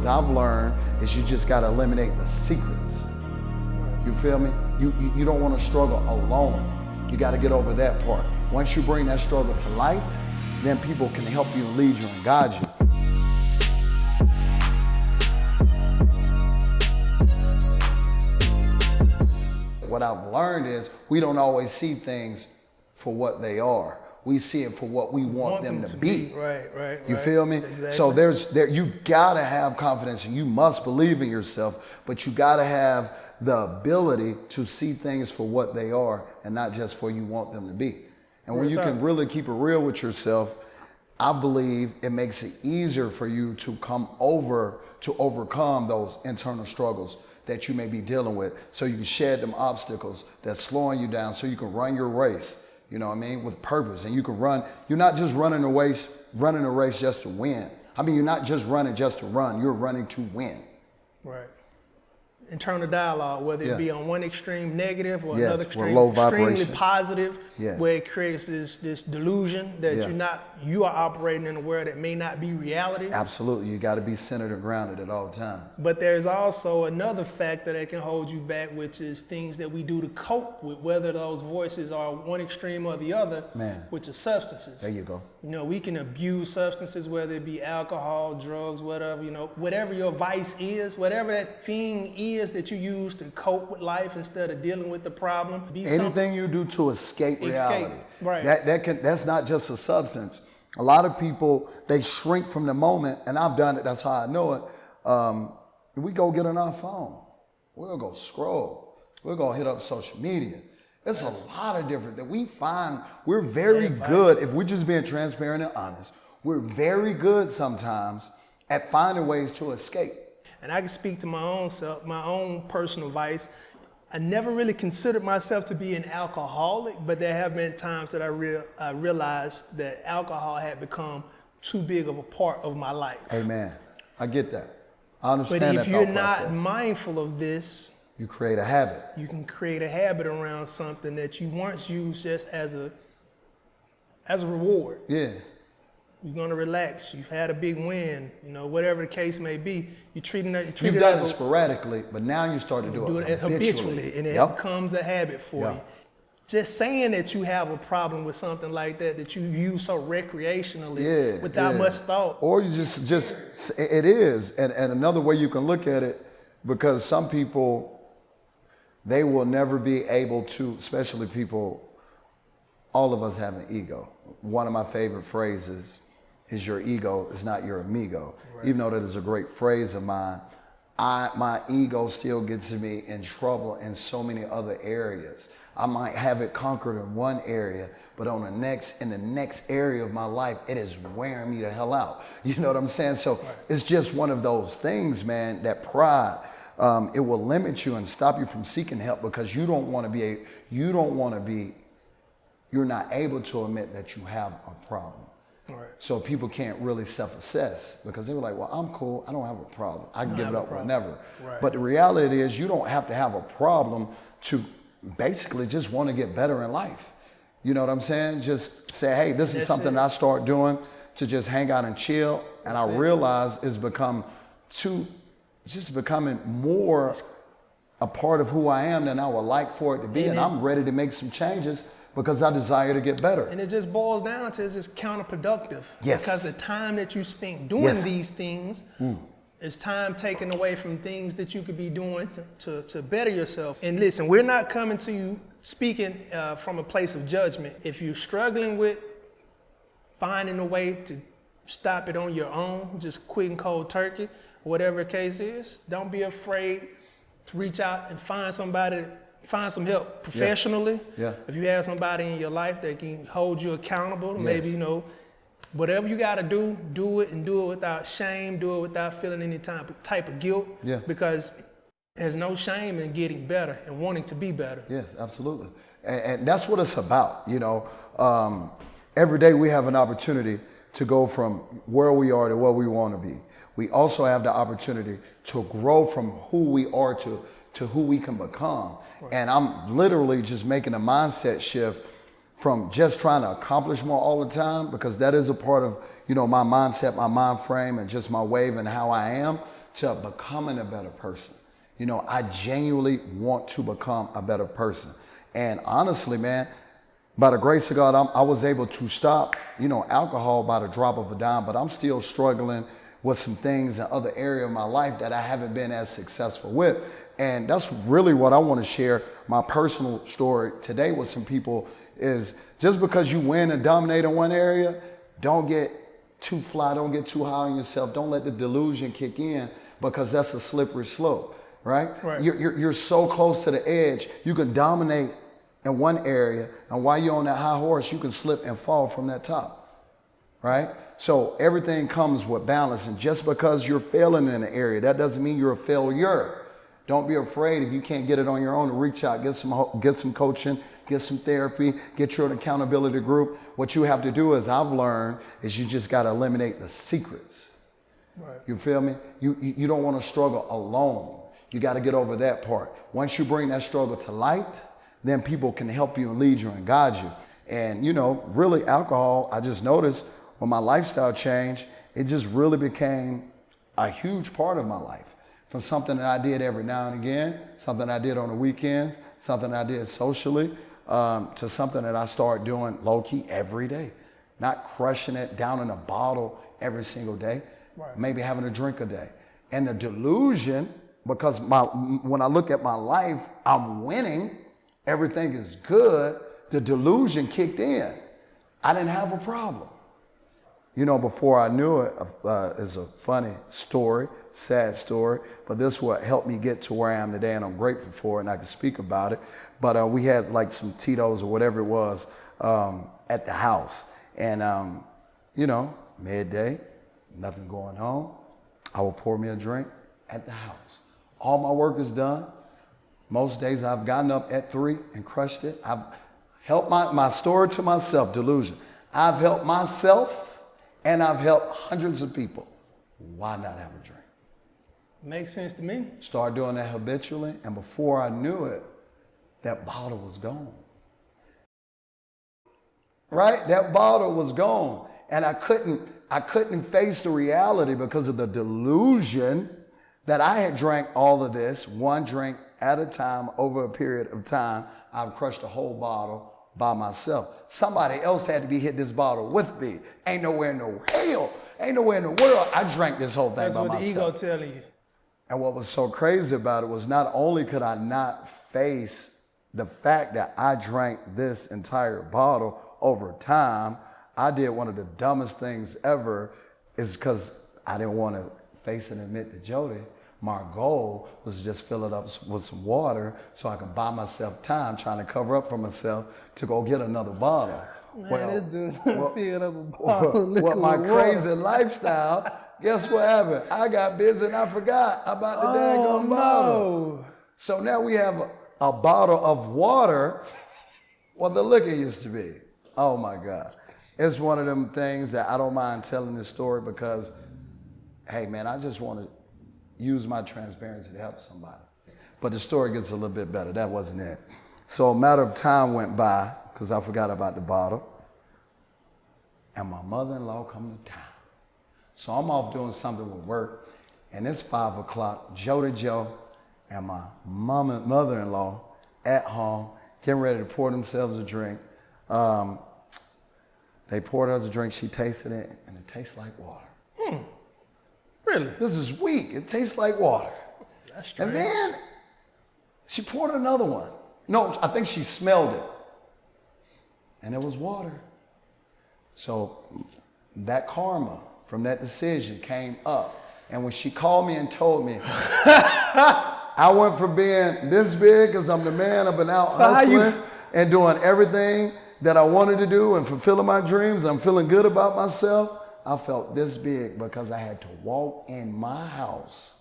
I've learned is you just got to eliminate the secrets. You feel me? You don't want to struggle alone. You got to get over that part. Once you bring that struggle to light, then people can help you, lead you, and guide you. What I've learned is we don't always see things for what they are. We see it for what we want them to be. Right. You feel me? Exactly. So you gotta have confidence and you must believe in yourself, but you gotta have the ability to see things for what they are and not just for you want them to be. And when you can really keep it real with yourself, I believe it makes it easier for you to overcome those internal struggles that you may be dealing with, so you can shed them obstacles that's slowing you down so you can run your race, you know what I mean, with purpose. And you can run, you're not just running a race just to win. I mean, you're not just running just to run, you're running to win. Right. Internal dialogue, whether it be on one extreme negative or another extreme low extremely vibration. positive, where it creates this delusion that you are operating in a world that may not be reality. Absolutely, you got to be centered and grounded at all times. But there's also another factor that can hold you back, which is things that we do to cope with, whether those voices are one extreme or the other, which is substances. There you go. You know, we can abuse substances, whether it be alcohol, drugs, whatever, you know, whatever your vice is, whatever that thing is that you use to cope with life instead of dealing with the problem. Anything you do to escape reality. Right. That's not just a substance. A lot of people, they shrink from the moment, and I've done it, that's how I know it. We go get on our phone. We'll go scroll. We'll go hit up social media. It's a lot of different that we find. We're very good, if we're just being transparent and honest, we're very good sometimes at finding ways to escape. And I can speak to my own self, my own personal vice. I never really considered myself to be an alcoholic, but there have been times that I realized that alcohol had become too big of a part of my life. Amen. I get that. I understand that. But if you're not mindful of this, you create a habit. You can create a habit around something that you once used just as a reward. Yeah. You're gonna relax. You've had a big win. You know, whatever the case may be. You've done it sporadically, but now you start to do it habitually, and it becomes a habit for you. Just saying that you have a problem with something like that you use so recreationally, without much thought. Or you just it is, and another way you can look at it, because some people, they will never be able to, especially people, all of us have an ego. One of my favorite phrases is your ego is not your amigo. Right. Even though that is a great phrase of mine, my ego still gets me in trouble in so many other areas. I might have it conquered in one area, but in the next area of my life, it is wearing me the hell out. You know what I'm saying? So it's just one of those things, man, that pride, it will limit you and stop you from seeking help, because you're not able to admit that you have a problem. Right. So people can't really self-assess, because they were like, well, I'm cool, I don't have a problem, I can give it up whenever. Right. But the reality is, you don't have to have a problem to basically just want to get better in life. You know what I'm saying? Just say, hey, this is something I start doing to just hang out and chill, and I realize it's becoming more a part of who I am than I would like for it to be, and I'm ready to make some changes because I desire to get better. And it just boils down to, it's just counterproductive. Yes. Because the time that you spend doing these things is time taken away from things that you could be doing to better yourself. And listen, we're not coming to you speaking from a place of judgment. If you're struggling with finding a way to stop it on your own, just quitting cold turkey, whatever the case is, don't be afraid to reach out and find some help professionally. Yeah. If you have somebody in your life that can hold you accountable, maybe, you know, whatever you got to do it, and do it without shame, do it without feeling any type of guilt. Yeah. Because there's no shame in getting better and wanting to be better. Yes, absolutely. And that's what it's about, you know. Every day we have an opportunity to go from where we are to where we want to be. We also have the opportunity to grow from who we are to who we can become. Right. And I'm literally just making a mindset shift from just trying to accomplish more all the time, because that is a part of, you know, my mindset, my mind frame, and just my wave and how I am, to becoming a better person. You know, I genuinely want to become a better person. And honestly, man, by the grace of God, I was able to stop, you know, alcohol by the drop of a dime, but I'm still struggling with some things in other area of my life that I haven't been as successful with. And that's really what I want to share my personal story today with some people is just because you win and dominate in one area, don't get too fly, don't get too high on yourself. Don't let the delusion kick in because that's a slippery slope, right? You're so close to the edge. You can dominate in one area, and while you're on that high horse, you can slip and fall from that top, right? So everything comes with balance, and just because you're failing in an area, that doesn't mean you're a failure. Don't be afraid if you can't get it on your own to reach out, get some coaching, get some therapy, get your accountability group. What you have to do, as I've learned, is you just got to eliminate the secrets. Right. You feel me? You don't want to struggle alone. You got to get over that part. Once you bring that struggle to light, then people can help you and lead you and guide you. And, you know, really alcohol, I just noticed when my lifestyle changed, it just really became a huge part of my life. From something that I did every now and again, something I did on the weekends, something I did socially, to something that I started doing low-key every day. Not crushing it down in a bottle every single day, maybe having a drink a day. And the delusion, because when I look at my life, I'm winning, everything is good, the delusion kicked in. I didn't have a problem. You know, before I knew it, it's a funny story, sad story, but this is what helped me get to where I am today, and I'm grateful for it, and I can speak about it. But we had like some Tito's or whatever it was at the house. And, you know, midday, nothing going on. I will pour me a drink at the house. All my work is done. Most days I've gotten up at 3 and crushed it. I've helped my story to myself, delusion. I've helped myself and I've helped hundreds of people. Why not have a drink? Makes sense to me. Started doing that habitually, and before I knew it, that bottle was gone. Right? That bottle was gone. And I couldn't face the reality because of the delusion that I had drank all of this, one drink at a time over a period of time. I've crushed a whole bottle by myself. Somebody else had to be hitting this bottle with me. Ain't nowhere in the hell, ain't nowhere in the world I drank this whole thing by myself. That's what the ego telling you. And what was so crazy about it was not only could I not face the fact that I drank this entire bottle over time, I did one of the dumbest things ever, is because I didn't want to face and admit to Jody. My goal was to just fill it up with some water so I could buy myself time trying to cover up for myself to go get another bottle. Man, this dude filled up a bottle of liquor with my with water. crazy lifestyle, guess what happened? I got busy and I forgot about the daggone bottle. So now we have a bottle of water, what the liquor used to be. Oh my God. It's one of them things that I don't mind telling this story because, hey man, I just want to use my transparency to help somebody. But the story gets a little bit better. That wasn't it. So a matter of time went by because I forgot about the bottle. And my mother-in-law come to town. So I'm off doing something with work. And it's 5 o'clock. Jody Joe and my mother-in-law at home getting ready to pour themselves a drink. They poured us a drink. She tasted it, and it tastes like water. Really? This is weak. It tastes like water. That's strange. And then she poured another one. No, I think she smelled it. And it was water. So that karma from that decision came up. And when she called me and told me, I went from being this big because I'm the man, I've been out hustling and doing everything that I wanted to do and fulfilling my dreams. I'm feeling good about myself. I felt this big because I had to walk in my house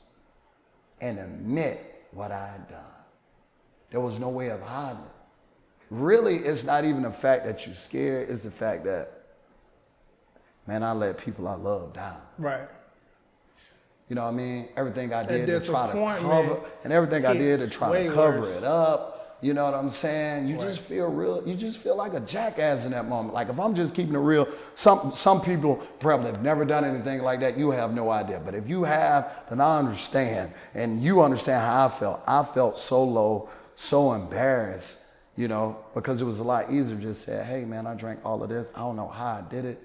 and admit what I had done. There was no way of hiding it. Really, it's not even the fact that you're scared. It's the fact that, man, I let people I love down. Right. You know what I mean? Everything I did to try to disappointment cover, and everything I did to try to cover worse. it up You know what I'm saying? You just feel real, you just feel like a jackass in that moment. Like if I'm just keeping it real, some people probably have never done anything like that. You have no idea. But if you have, then I understand. And you understand how I felt. I felt so low, so embarrassed, you know, because it was a lot easier to just say, hey man, I drank all of this. I don't know how I did it.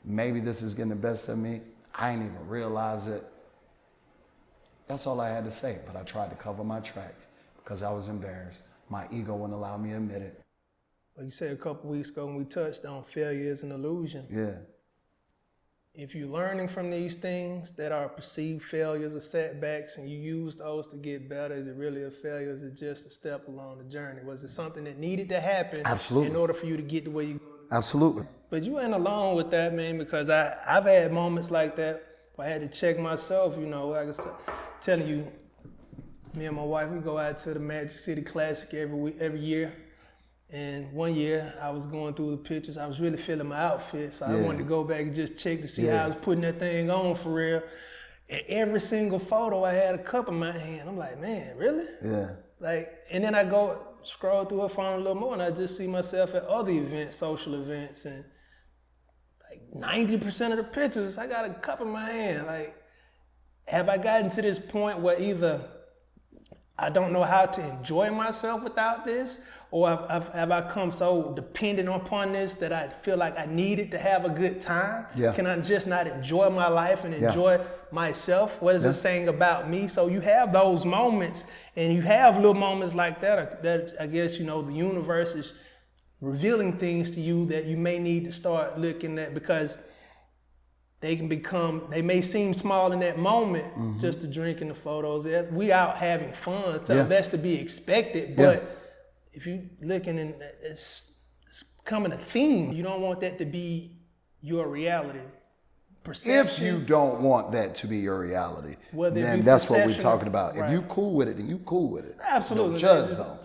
Maybe this is getting the best of me. I didn't even realize it. That's all I had to say. But I tried to cover my tracks because I was embarrassed. My ego wouldn't allow me to admit it. Like you said a couple weeks ago when we touched on failure is an illusion. Yeah. If you're learning from these things that are perceived failures or setbacks and you use those to get better, is it really a failure? Is it just a step along the journey? Was it something that needed to happen Absolutely. in order for you to get to where you go? Absolutely. But you ain't alone with that, man, because I've had moments like that where I had to check myself, you know. Like I was telling you, me and my wife, we go out to the Magic City Classic every year. And one year I was going through the pictures. I was really feeling my outfit. So I wanted to go back and just check to see how I was putting that thing on for real. And every single photo I had a cup in my hand. I'm like, man, really? Yeah. Like, and then I go scroll through her phone a little more and I just see myself at other events, social events. And like 90% of the pictures, I got a cup in my hand. Like, have I gotten to this point where either I don't know how to enjoy myself without this, or have I come so dependent upon this that I feel like I needed to have a good time? Yeah. Can I just not enjoy my life and enjoy myself? What is it saying about me? So you have those moments, and you have little moments like that I guess, you know, the universe is revealing things to you that you may need to start looking at, because they may seem small in that moment, just the drinking, the photos. We out having fun, so that's to be expected. But if you looking and it's becoming a theme, you don't want that to be your reality. Perception. If you don't want that to be your reality, Whether it then be that's what we're perception talking about. right. If you cool with it, then you cool with it. Absolutely. No judge zone.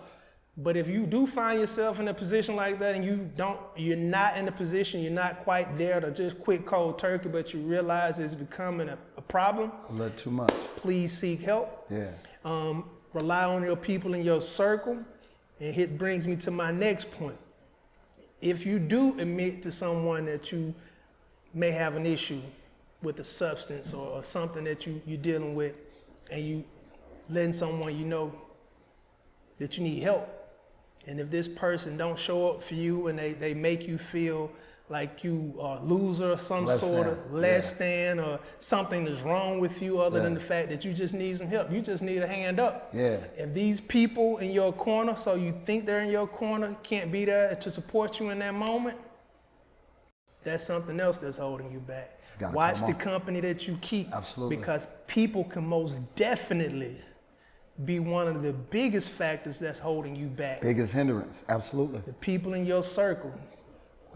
But if you do find yourself in a position like that and you're not in a position, you're not quite there to just quit cold turkey, but you realize it's becoming a problem. A little too much. Please seek help. Yeah. Rely on your people in your circle. And it brings me to my next point. If you do admit to someone that you may have an issue with a substance or something that you're dealing with, and you letting someone you know that you need help, and if this person don't show up for you and they make you feel like you are a loser or some sort of less than, or something is wrong with you other than the fact that you just need some help. You just need a hand up. Yeah. If these people in your corner, so you think they're in your corner, can't be there to support you in that moment, that's something else that's holding you back. Watch the company that you keep. Absolutely. Because people can most definitely be one of the biggest factors that's holding you back. Biggest hindrance. Absolutely. The people in your circle.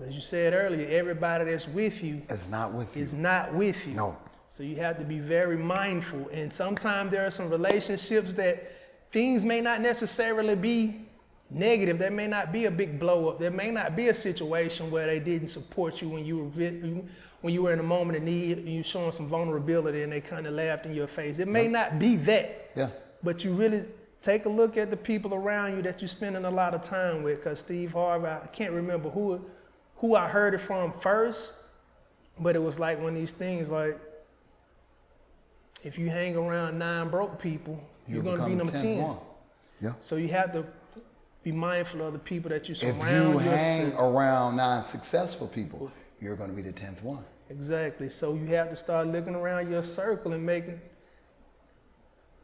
As you said earlier, everybody that's with you It's not with you. is not with you. No. So you have to be very mindful. And sometimes there are some relationships that things may not necessarily be negative. There may not be a big blow up. There may not be a situation where they didn't support you when you were in a moment of need and you showing some vulnerability and they kind of laughed in your face. It may not be that. Yeah. But you really take a look at the people around you that you're spending a lot of time with. Because Steve Harvey, I can't remember who I heard it from first, but it was like one of these things like, if you hang around 9 broke people, you're going to be number 10. One. Yeah. So you have to be mindful of the people that you surround If you hang yourself. around 9 successful people, you're going to be the 10th one. Exactly. So you have to start looking around your circle and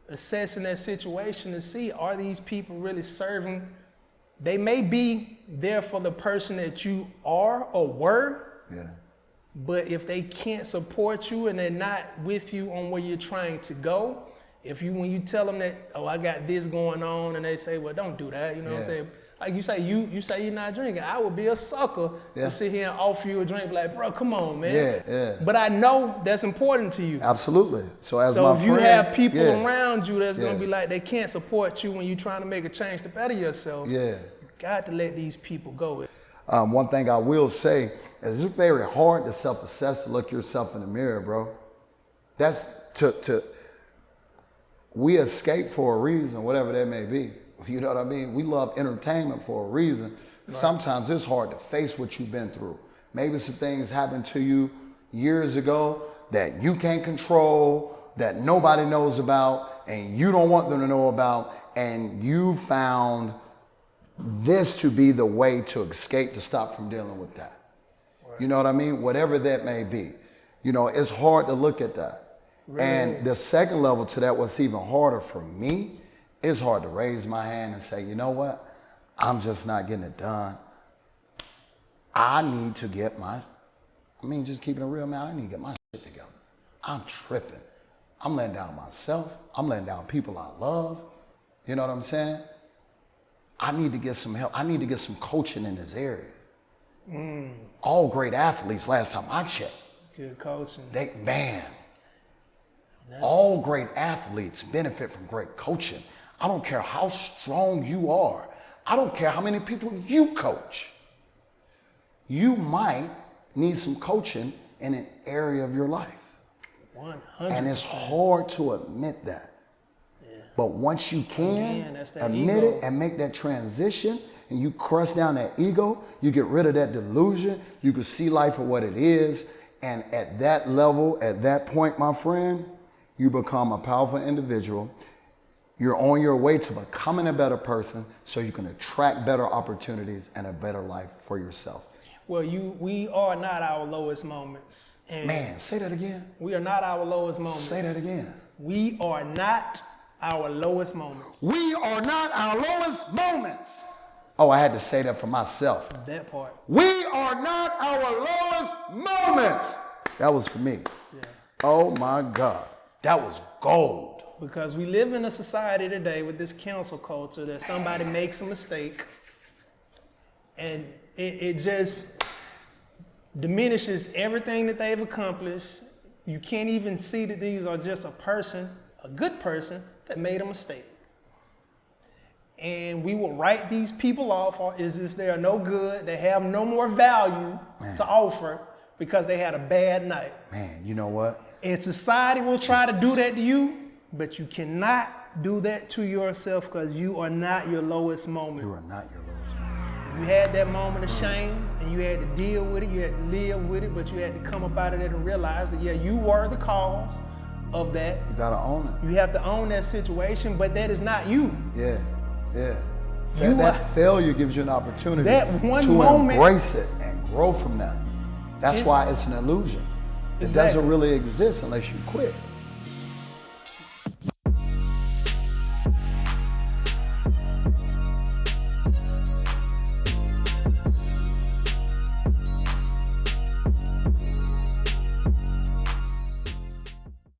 assessing that situation to see, are these people really serving? They may be there for the person that you are or were, Yeah. but if they can't support you and they're not with you on where you're trying to go, when you tell them that, oh, I got this going on, and they say, well, don't do that, you know what I'm saying? Like you say you're not drinking. I would be a sucker to sit here and offer you a drink, like, bro, come on, man. Yeah. But I know that's important to you. Absolutely. So if you have people around you that's gonna be like, they can't support you when you're trying to make a change to better yourself. Yeah. You got to let these people go. One thing I will say is it's very hard to self-assess, to look yourself in the mirror, bro. That's we escape for a reason, whatever that may be. You know what I mean? We love entertainment for a reason. Right. Sometimes it's hard to face what you've been through. Maybe some things happened to you years ago that you can't control, that nobody knows about, and you don't want them to know about, and you found this to be the way to escape, to stop from dealing with that. Right. You know what I mean? Whatever that may be. You know, it's hard to look at that. Really? And the second level to that, what's even harder for me, it's hard to raise my hand and say, you know what? I'm just not getting it done. I need to get just keeping it real, man, I need to get my shit together. I'm tripping. I'm letting down myself. I'm letting down people I love. You know what I'm saying? I need to get some help. I need to get some coaching in this area. All great athletes, last time I checked. Good coaching. All great athletes benefit from great coaching. I don't care how strong you are. I don't care how many people you coach. You might need some coaching in an area of your life. 100%. And it's hard to admit that. Yeah. But once you can admit it and make that transition, and you crush down that ego, you get rid of that delusion, you can see life for what it is. And at that level, at that point, my friend, you become a powerful individual. You're on your way to becoming a better person so you can attract better opportunities and a better life for yourself. Well, we are not our lowest moments. And man, say that again. We are not our lowest moments. Say that again. We are not our lowest moments. We are not our lowest moments. Oh, I had to say that for myself. That part. We are not our lowest moments. That was for me. Yeah. Oh my God. That was gold. Because we live in a society today with this cancel culture that somebody makes a mistake and it just diminishes everything that they've accomplished. You can't even see that these are just a good person that made a mistake. And we will write these people off as if they are no good, they have no more value to offer because they had a bad night. Man, you know what? And society will try to do that to you, but you cannot do that to yourself because you are not your lowest moment. You are not your lowest moment. You had that moment of shame and you had to deal with it, you had to live with it, but you had to come up out of it and realize that, yeah, you were the cause of that. You gotta own it. You have to own that situation, but that is not you. Yeah, yeah. That failure gives you an opportunity to embrace it and grow from that. That's why it's an illusion. It doesn't really exist unless you quit.